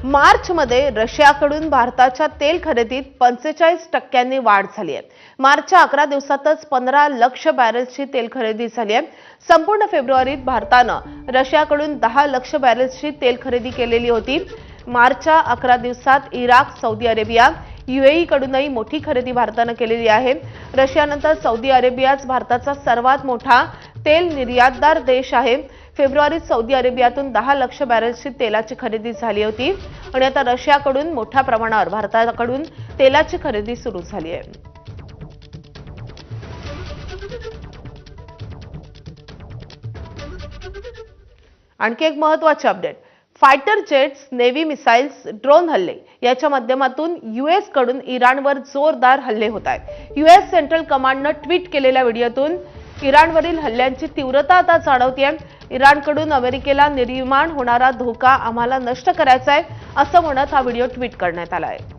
मार्चमध्ये रशियाकडून भारताच्या तेल खरेदीत 45% वाढ झाली आहे। मार्चच्या 11 दिवसातच 15 लाख बॅरेल्सची तेल खरेदी झाली आहे। संपूर्ण फेब्रुवारीत भारतानं रशियाकडून 10 लाख बॅरेल्सची तेल खरेदी केलेली होती। मार्चच्या 11 दिवसात इराक, सौदी अरेबिया, यूएई कडूनही मोठी खरेदी भारतानं केलेली आहे। रशियानंतर सौदी अरेबियाच भारताचा सर्वात मोठा तेल निर्यातदार देश आहे। फेब्रुवारीत सौदी अरेबियातून 10 लाख बॅरेल्सची तेलाची खरेदी झाली होती आणि आता रशियाकडून मोठ्या प्रमाणावर भारताकडून तेलाची खरेदी सुरू झाली आहे। आणखी एक महत्त्वाचे अपडेट, फायटर जेट्स, नेव्ही मिसाइल्स, ड्रोन हल्ले याच्या माध्यमातून यूएस कडून इराणवर जोरदार हल्ले होत आहेत। यूएस सेंट्रल कमांडनं ट्विट केलेल्या व्हिडिओतून इराणवरील हल्ल्यांची तीव्रता आता जाणवते आहे। इराणकडून अमेरिकेला निर्माण होणारा धोका आम्हाला नष्ट करायचा आहे असं म्हणत हा व्हिडिओ ट्विट करण्यात आला आहे।